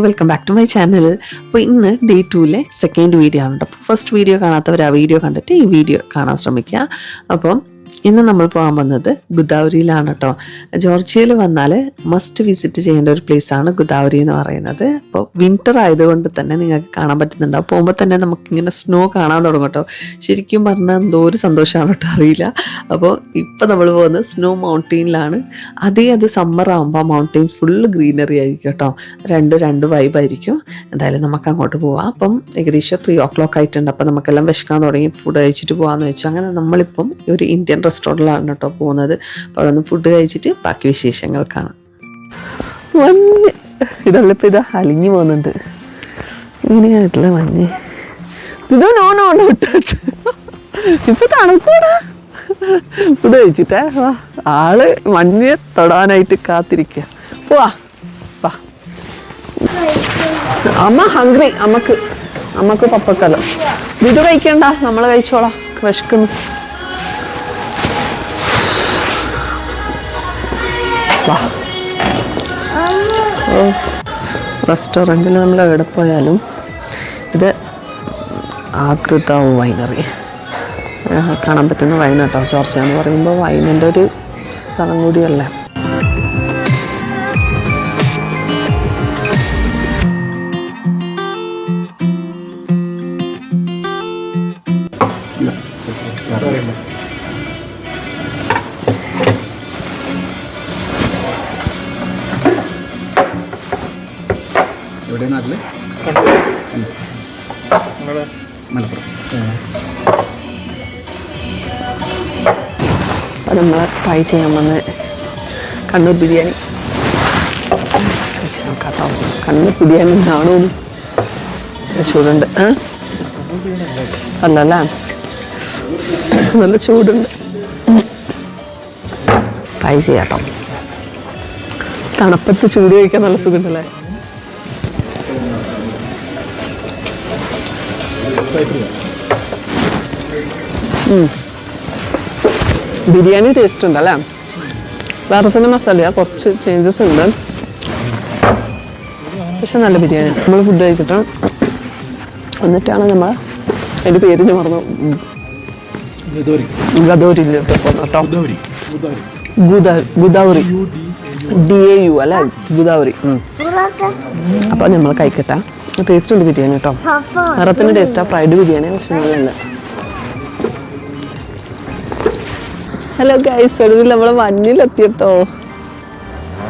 Welcome back to my channel. അപ്പോൾ ഇന്ന് day 2-ലെ second video ആണ്. അപ്പോൾ ഫസ്റ്റ് വീഡിയോ കാണാത്തവർ ആ വീഡിയോ കണ്ടിട്ട് ഈ വീഡിയോ കാണാൻ ശ്രമിക്കുക. അപ്പം ഇന്ന് നമ്മൾ പോകാൻ വന്നത് ഗുദാവരിയിലാണ് കേട്ടോ. ജോർജിയയിൽ വന്നാൽ മസ്റ്റ് വിസിറ്റ് ചെയ്യേണ്ട ഒരു പ്ലേസാണ് ഗുദാവരി എന്ന് പറയുന്നത്. അപ്പോൾ വിൻ്റർ ആയതുകൊണ്ട് തന്നെ നിങ്ങൾക്ക് കാണാൻ പറ്റുന്നുണ്ടാവും. പോകുമ്പോൾ തന്നെ നമുക്കിങ്ങനെ സ്നോ കാണാൻ തുടങ്ങും കേട്ടോ. ശരിക്കും പറഞ്ഞാൽ എന്തോ ഒരു സന്തോഷമാണ് കേട്ടോ, അറിയില്ല. അപ്പോൾ ഇപ്പോൾ നമ്മൾ പോകുന്നത് സ്നോ മൗണ്ടെയിനിലാണ്. അത് സമ്മർ ആകുമ്പോൾ ആ മൗണ്ടെയിൻ ഫുള്ള് ഗ്രീനറി ആയിരിക്കും കേട്ടോ. രണ്ട് വൈബായിരിക്കും. എന്തായാലും നമുക്ക് അങ്ങോട്ട് പോവാം. അപ്പം ഏകദേശം 3 o'clock ആയിട്ടുണ്ട്. അപ്പം നമുക്കെല്ലാം വിശക്കാൻ തുടങ്ങി. ഫുഡ് കഴിച്ചിട്ട് പോകാമെന്ന് വെച്ചു. അങ്ങനെ നമ്മളിപ്പം ഒരു ഇന്ത്യൻ റെസ്റ്റോറൻറ്റിലാണ് കേട്ടോ പോകുന്നത്. അപ്പോൾ അവിടെ നിന്ന് ഫുഡ് കഴിച്ചിട്ട് ബാക്കി വിശേഷങ്ങൾ കാണാം. മഞ്ഞ് ഇതല്ലപ്പോൾ ഇതാ അലിഞ്ഞു പോകുന്നുണ്ട്. ഇങ്ങനെയായിട്ടുള്ള മഞ്ഞ് ഇതോ നോണോണ്ട് വിട്ടു. ഇപ്പൊ തണുക്കൂടാ. ഫുഡ് കഴിച്ചിട്ടേ ആള് മഞ്ഞ് തൊടാനായിട്ട് കാത്തിരിക്കുക. പോവാ വാ. അമ്മ ഹംഗ്രി. അമ്മക്ക് പപ്പക്കല്ലോ. ഇത് കഴിക്കണ്ട, നമ്മൾ കഴിച്ചോളാം. വിശക്കുന്നു. റെസ്റ്റോറൻറ്റിൽ നമ്മൾ എവിടെ പോയാലും ഇത് ആകൃത വൈനറി കാണാൻ പറ്റുന്ന വൈൻ കേട്ടോ. ജോർജിയ എന്ന് പറയുമ്പോൾ വൈനിൻ്റെ ഒരു സ്ഥലം കൂടിയല്ലേ. അപ്പം നമ്മൾ ട്രൈ ചെയ്യാൻ വന്ന് കണ്ണൂർ ബിരിയാണി കേട്ടോ. കണ്ണൂർ ബിരിയാണി കാണൂ. ചൂടുണ്ട്. അല്ലല്ലേ, നല്ല ചൂടുണ്ട്. ട്രൈ ചെയ്യാട്ടോ. തണുപ്പത്ത് ചൂട് കഴിക്കാൻ നല്ല സുഖമുണ്ടല്ലേ. ബിരിയാണി ടേസ്റ്റ് ഉണ്ടല്ലേ. വേറെ തന്നെ മസാല കുറച്ച് ചേഞ്ചസ് ഉണ്ട്, പക്ഷെ നല്ല ബിരിയാണി. നമ്മൾ ഫുഡ് കഴിക്കട്ടെ. എന്നിട്ടാണ് നമ്മൾ അതിൻ്റെ പേരിന് മറന്നു ഗദോരിയിലോട്ട് പോകുന്നത് കേട്ടോ. ഗുദാവരി DAU അല്ലേ, ഗുദാവരി. അപ്പോൾ നമ്മൾ കഴിക്കട്ടെ. ടേസ്റ്റ് ഉണ്ട് ബിരിയാണി കേട്ടോ. നിറത്തിന് ടേസ്റ്റാണ്. ഫ്രൈഡ് ബിരിയാണി പക്ഷെ നല്ല. ഹലോ ഗൈസ്, ഒടുവിൽ നമ്മൾ മഞ്ഞിലെത്തിട്ടോ.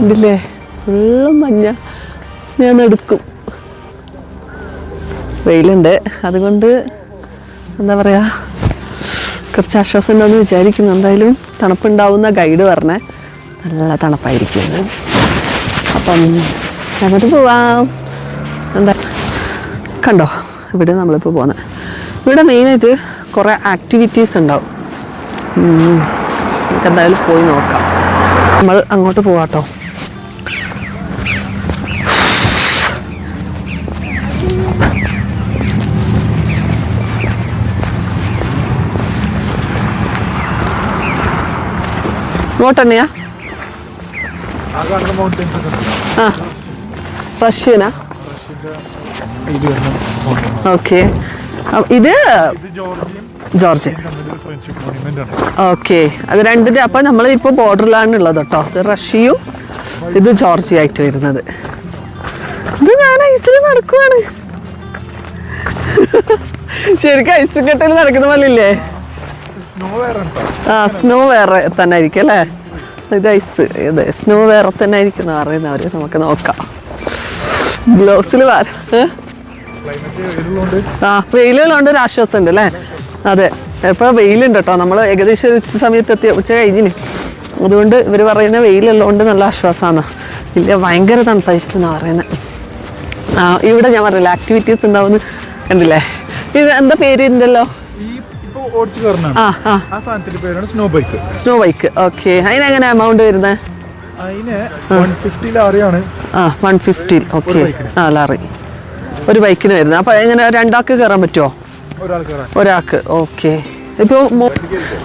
ഉണ്ടല്ലേ, ഫുള്ളും മഞ്ഞ. ഞാൻ എടുക്കും. വെയിലുണ്ട്, അതുകൊണ്ട് എന്താ പറയുക, കുറച്ച് ആശ്വാസം ഉണ്ടെന്ന് വിചാരിക്കുന്നു. എന്തായാലും തണുപ്പുണ്ടാവുന്ന ഗൈഡ് പറഞ്ഞേ നല്ല തണുപ്പായിരിക്കും. അപ്പം അങ്ങോട്ട് പോവാം. എന്താ കണ്ടോ, ഇവിടെ നമ്മളിപ്പോൾ പോകുന്നത്. ഇവിടെ മെയിനായിട്ട് കുറേ ആക്ടിവിറ്റീസ് ഉണ്ടാവും. നമുക്ക് എന്തായാലും പോയി നോക്കാം. നമ്മൾ അങ്ങോട്ട് പോവാട്ടോ. ഇങ്ങോട്ട് തന്നെയാ? ആ, റഷ്യനാ? ഓക്കെ, ഇത് ജോർജിയ. ഓക്കെ, അത് രണ്ടിൻ്റെ. അപ്പം നമ്മൾ ഇപ്പോൾ ബോർഡറിലാണ് ഉള്ളത് കേട്ടോ. ഇത് റഷ്യയും ഇത് ജോർജിയ ആയിട്ട് വരുന്നത്. ഇത് ഞാൻ ഐസിൽ നടക്കുവാണ്. ശരിക്കും ഐസ് കെട്ടിൽ നടക്കുന്ന പോലെ ഇല്ലേ? ആ, സ്നോ വേറെ തന്നെ ആയിരിക്കും അല്ലേ. ഇത് ഐസ്, ഇത് സ്നോ വേറെ തന്നെ ആയിരിക്കും എന്ന് പറയുന്നവർ. നമുക്ക് നോക്കാം. ഗ്ലൗസിൽ വെയിലുള്ളതുകൊണ്ട് ഒരു ആശ്വാസം ഉണ്ട് അല്ലേ. അതെ, ഇപ്പോൾ വെയിലുണ്ട് കേട്ടോ. നമ്മൾ ഏകദേശം ഉച്ച സമയത്ത് ഉച്ച കഴിഞ്ഞിന്. അതുകൊണ്ട് ഇവർ പറയുന്ന വെയിലുള്ളതുകൊണ്ട് നല്ല ആശ്വാസമാണ്. ഇല്ല, ഭയങ്കര തണുപ്പായിരിക്കും എന്നാണ് പറയുന്നത്. ഇവിടെ ഞാൻ പറയില്ല ആക്ടിവിറ്റീസ് ഉണ്ടാവുന്ന കണ്ടില്ലേ. ഇത് എന്താ പേര് ഉണ്ടല്ലോ? Snow bike. ഓക്കെ, അതിനെങ്ങനെ എമൗണ്ട് വരുന്നത്? 150. ഓക്കെ, ലാറി ഒരു ബൈക്കിന് വരുന്നത്. അപ്പൊ എങ്ങനെ രണ്ടാൾക്ക് കയറാൻ പറ്റുമോ? ഒരാൾക്ക്. ഓക്കെ. ഇപ്പോൾ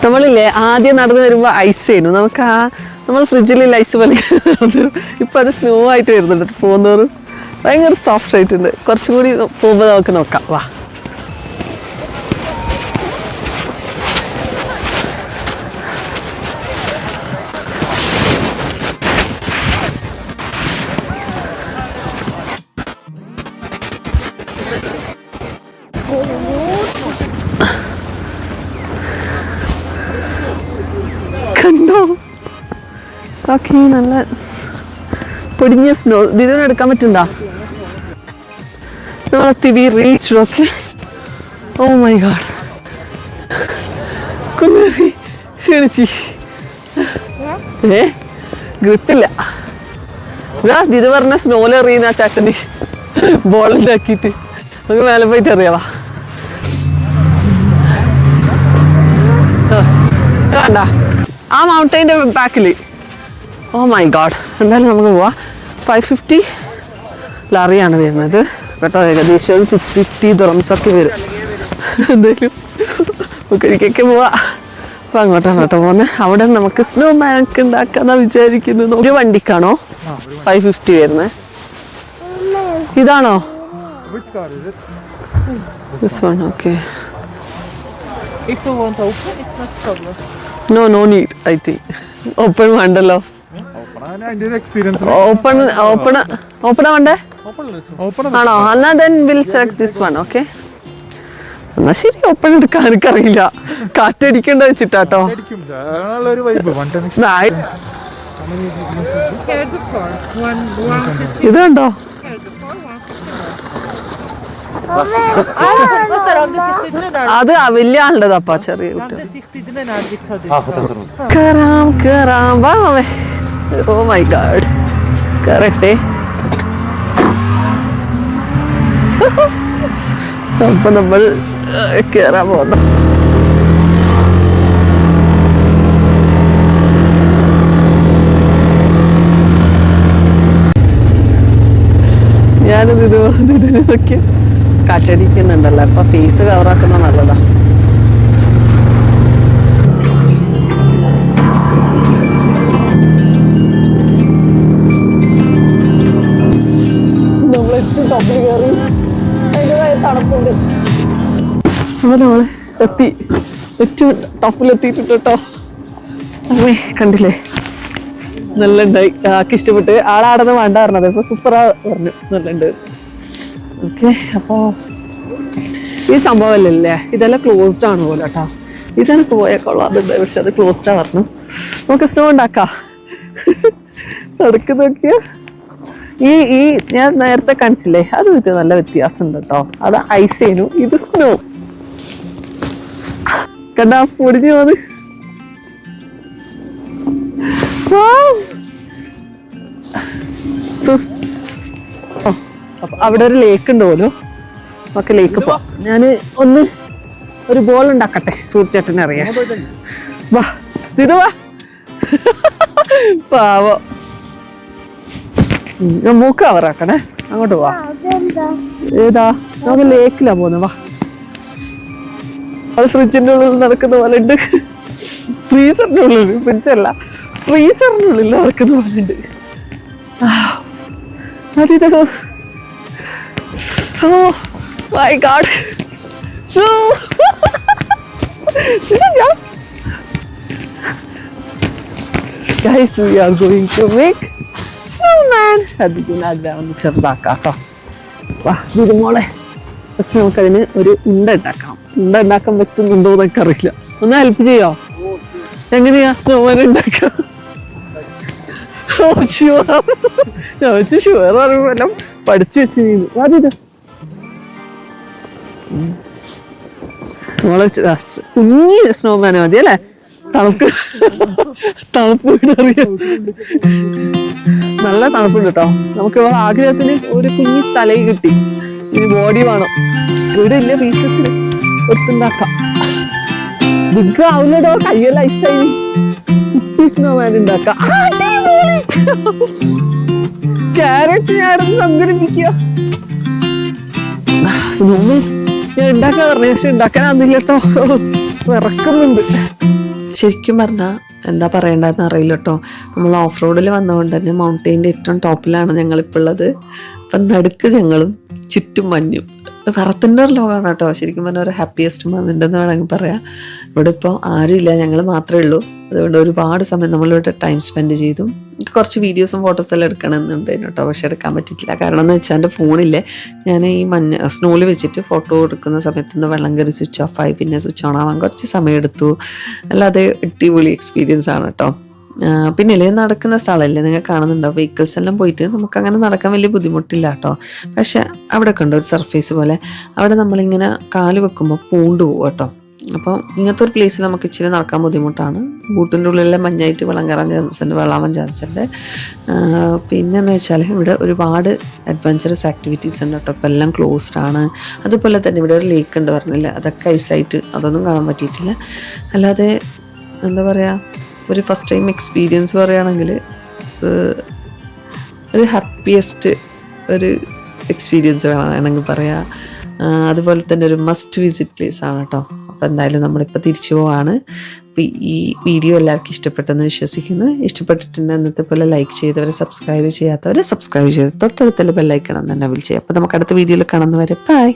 നമ്മളില്ലേ ആദ്യം നടന്നു വരുമ്പോൾ ഐസ് ആയിരുന്നു. നമ്മൾ ഫ്രിഡ്ജിൽ ഐസ് പോലെ ഇപ്പം അത് സ്നോ ആയിട്ട് വരുന്നുണ്ട് പോകുന്നവരും. ഭയങ്കര സോഫ്റ്റ് ആയിട്ടുണ്ട്. കുറച്ചും കൂടി പോകുമ്പോൾ നമുക്ക് നോക്കാം. വാ. കണ്ടോ? ഓക്കെ, നല്ല പൊടിഞ്ഞ സ്നോ. ഇതിനോട് എടുക്കാൻ പറ്റുണ്ടോ? നമ്മളെ reach. Okay. Oh my god, കുന്നേറി ക്ഷണിച്ച്. ഗ്രിപ്പില്ല. ഇത് പറഞ്ഞ സ്നോയിൽ എറിയുന്ന ആ ചട്ടനി ബോളിലാക്കിയിട്ട് നമുക്ക് മേലെ പോയിട്ട് അറിയാവാ. വേണ്ട ആ മൗണ്ടൈൻ്റെ ബാക്കിൽ. Oh my god. എന്തായാലും നമുക്ക് പോവാം. 550 ലറിയാണ് വരുന്നത് കേട്ടോ. ഏകദേശം 650 ദിർഹംസൊക്കെ വരും. എന്തായാലും നമുക്ക് ഒരിക്കൊക്കെ പോവാം. അപ്പം അങ്ങോട്ടാണ് കേട്ടോ പോകുന്നത്. അവിടെ നമുക്ക് സ്നോ മാനൊക്കെ ഉണ്ടാക്കാന്നാ വിചാരിക്കുന്നത്. ഒരു വണ്ടിക്കാണോ 550 വരുന്നത്? ഇതാണോ? This one, okay. If you want to open, it's not problem. No need, I think. Open വേണ്ടല്ലോ. ഓപ്പൺ വേണ്ടേ? ആണോ? എന്നാ then we'll select this one, okay? എന്നാ ശരി, ഓപ്പൺ എടുക്കാൻ എനിക്കറിയില്ല. കാറ്റടിക്കണ്ട വെച്ചിട്ടാട്ടോ. ഇത് കണ്ടോ? അത് വലിയ ആളുടേതാപ്പാ, ചെറിയ കേറാം കേറാം. വാ മാമേ. ഓ മൈ ഗാഡ്. കറക്റ്റേ. അപ്പൊ നമ്മൾ കേറാൻ പോകുന്നു. ഞാനിത് ഇതിന് നോക്കി കാറ്റടിക്കുന്നുണ്ടല്ലോ. അപ്പൊ ഫേസ് കവറാക്കുന്ന നല്ലതാ. നമ്മള് എത്തി. ഏറ്റവും ടോപ്പിലെത്തിയിട്ടുണ്ട് കേട്ടോ. അമ്മേ കണ്ടില്ലേ, നല്ല ഉണ്ടായി. ആക്കി ഇഷ്ടപ്പെട്ട്. ആളാടന്ന് വേണ്ട പറഞ്ഞത്. ഇപ്പൊ സൂപ്പറാ പറഞ്ഞു, നല്ലുണ്ട്. ഓക്കെ. അപ്പോ ഈ സംഭവമല്ലേ, ഇതെല്ലാം ക്ലോസ്ഡ് ആണ് പോലെ കേട്ടോ. ഇതെനിക്ക് പോയേക്കൊള്ളാതുണ്ട്, പക്ഷെ അത് ക്ലോസ്ഡാ പറഞ്ഞു. നമുക്ക് സ്നോ ഉണ്ടാക്കാം. നടക്ക് നോക്കിയ ഈ ഞാൻ നേരത്തെ കാണിച്ചില്ലേ, അത് നല്ല വ്യത്യാസം ഉണ്ട് കേട്ടോ. അത് ഐസേനു, ഇത് സ്നോ. കണ്ടാ പൊടിഞ്ഞു പോന്ന്. അപ്പൊ അവിടെ ഒരു ലേക്ക് ഉണ്ട് പോലും. നമുക്ക് ലേക്ക് പോവാം. ഞാന് ഒരു ബോൾ ഉണ്ടാക്കട്ടെ, സൂര്യചേട്ടനെ അറിയാം. വാ ഇത് വാ. പാവോ. ഞാൻ മൂക്ക് കവറാക്കണേ. അങ്ങോട്ട് പോവാ. ഏതാ? നമുക്ക് ലേക്കിലാ പോകുന്നത്. വാ. അത് ഫ്രിഡ്ജിന്റെ ഉള്ളിൽ നടക്കുന്ന പോലെ ഉണ്ട്. ഫ്രീസറിന്റെ ഉള്ളിൽ, ഫ്രിഡ്ജല്ല ഫ്രീസറിനുള്ളിൽ നടക്കുന്ന പോലെ ഉണ്ട്. അതിതോ. Oh my god. Guys, we are going to make snowman. അതിന് ചെറുതാക്കാം കേട്ടോ. വാ ഇത് മോളെ. ഫസ്റ്റ് നമുക്കതിന് ഒരു ഉണ്ട ഉണ്ടാക്കാം. ഉണ്ട ഉണ്ടാക്കാൻ പറ്റുന്നുണ്ടോ എന്നൊക്കെ അറിയില്ല. ഒന്ന് ഹെൽപ്പ് ചെയ്യോ? എങ്ങനെയാ സ്നോമാൻ ഉണ്ടാക്കാം? ഞാൻ വെച്ച് ഷുവർ അറിയുമല്ലോ, പഠിച്ചു വെച്ച് നീ. അതിത് മോളെ കുഞ്ഞി സ്നോമാനെ മതി അല്ലേ? തണുപ്പ് അറിയാം. നല്ല തണുപ്പുണ്ട് കേട്ടോ. നമുക്ക് ആഗ്രഹത്തിന് ഒരു കുഞ്ഞി തലയിൽ കിട്ടി. ഇനി ബോഡി വേണം. ഇവിടെ ഇല്ല പീസസിന് ഒത്തുണ്ടാക്കാം. ബിഗ് ആവുന്നതോ, കയ്യെല്ലാം ഐസായി. കുട്ടി സ്നോമാൻ ഉണ്ടാക്കാം. ക്യാരറ്റ് ഞാനൊന്ന് സംഘടിപ്പിക്കുക. സ്നോമാൻ ഞാൻ ഉണ്ടാക്കാൻ പറഞ്ഞു, പക്ഷെ ഉണ്ടാക്കാനാന്നില്ല കേട്ടോ. വിറക്കുന്നുണ്ട്. ശരിക്കും പറഞ്ഞാൽ എന്താ പറയേണ്ടതെന്ന് അറിയില്ല കേട്ടോ. നമ്മൾ ഓഫ് റോഡിൽ വന്നതുകൊണ്ട് തന്നെ മൗണ്ടെയിൻ്റെ ഏറ്റവും ടോപ്പിലാണ് ഞങ്ങളിപ്പോൾ ഉള്ളത്. അപ്പം നടുക്ക് ഞങ്ങളും ചുറ്റും മഞ്ഞും വറത്തിൻ്റെ ഒരു ലോകമാണ് കേട്ടോ. ശരിക്കും പറഞ്ഞാൽ ഒരു ഹാപ്പിയസ്റ്റ് മൊമെൻ്റ് എന്ന് വേണമെങ്കിൽ പറയാം. ഇവിടെ ഇപ്പോൾ ആരുമില്ല, ഞങ്ങൾ മാത്രമേ ഉള്ളൂ. അതുകൊണ്ട് ഒരുപാട് സമയം നമ്മളിവിടെ ടൈം സ്പെൻഡ് ചെയ്തു. എനിക്ക് കുറച്ച് വീഡിയോസും ഫോട്ടോസും എല്ലാം എടുക്കണമെന്നുണ്ടായിരുന്നു കേട്ടോ, പക്ഷെ എടുക്കാൻ പറ്റിയിട്ടില്ല. കാരണം എന്ന് വെച്ചാൽ എൻ്റെ ഫോണിൽ ഞാൻ ഈ സ്നോയിൽ വെച്ചിട്ട് ഫോട്ടോ എടുക്കുന്ന സമയത്തുനിന്ന് വെള്ളം കയറി സ്വിച്ച് ഓഫായി, പിന്നെ സ്വിച്ച് ഓൺ ആവാൻ കുറച്ച് സമയം എടുത്തു. അല്ലാതെ അടിപൊളി എക്സ്പീരിയൻസ് ആണ് കേട്ടോ. പിന്നെ ഇല്ലേ നടക്കുന്ന സ്ഥലമല്ലേ, നിങ്ങൾ കാണുന്നുണ്ടോ, വെഹിക്കിൾസ് എല്ലാം പോയിട്ട് നമുക്കങ്ങനെ നടക്കാൻ വലിയ ബുദ്ധിമുട്ടില്ല കേട്ടോ. പക്ഷെ അവിടെ കണ്ടോ ഒരു സർഫേസ് പോലെ, അവിടെ നമ്മളിങ്ങനെ കാല് വെക്കുമ്പോൾ പൂണ്ടു പോകും കേട്ടോ. അപ്പോൾ ഇങ്ങനത്തെ ഒരു പ്ലേസിൽ നമുക്ക് ഇച്ചിരി നടക്കാൻ ബുദ്ധിമുട്ടാണ്. ബൂട്ടിൻ്റെ ഉള്ളിലെല്ലാം മഞ്ഞായിട്ട് വെള്ളം കയറാൻ ചാൻസ് ഉണ്ട്, വെള്ളാവാൻ ചാൻസ് ഉണ്ട്. പിന്നെന്ന് വെച്ചാൽ ഇവിടെ ഒരുപാട് അഡ്വഞ്ചറസ് ആക്ടിവിറ്റീസ് ഉണ്ട് കേട്ടോ. ഇപ്പോൾ എല്ലാം ക്ലോസ്ഡ് ആണ്. അതുപോലെ തന്നെ ഇവിടെ ഒരു ലേക്ക് ഉണ്ട് പറഞ്ഞില്ല, അതൊക്കെ ഐസായിട്ട് അതൊന്നും കാണാൻ പറ്റിയിട്ടില്ല. അല്ലാതെ എന്താ പറയുക, ഒരു ഫസ്റ്റ് ടൈം എക്സ്പീരിയൻസ് പറയുകയാണെങ്കിൽ ഒരു ഹാപ്പിയസ്റ്റ് ഒരു എക്സ്പീരിയൻസ് വേണമെങ്കിൽ പറയാം. അതുപോലെ തന്നെ ഒരു മസ്റ്റ് വിസിറ്റ് പ്ലേസ് ആണ് കേട്ടോ. അപ്പോൾ എന്തായാലും നമ്മളിപ്പോൾ തിരിച്ചു പോവാണ്. അപ്പോൾ ഈ വീഡിയോ എല്ലാവർക്കും ഇഷ്ടപ്പെട്ടെന്ന് വിശ്വസിക്കുന്നു. ഇഷ്ടപ്പെട്ടിട്ടുണ്ട് ഇന്നത്തെ പോലെ ലൈക്ക് ചെയ്തവർ, സബ്സ്ക്രൈബ് ചെയ്യാത്തവർ സബ്സ്ക്രൈബ് ചെയ്ത് തൊട്ടടുത്തുള്ള ബെല്ലൈക്കണം തന്നെ വിളിച്ചേ. അപ്പോൾ നമുക്ക് അടുത്ത വീഡിയോയിൽ കാണുന്നവരെ ബൈ.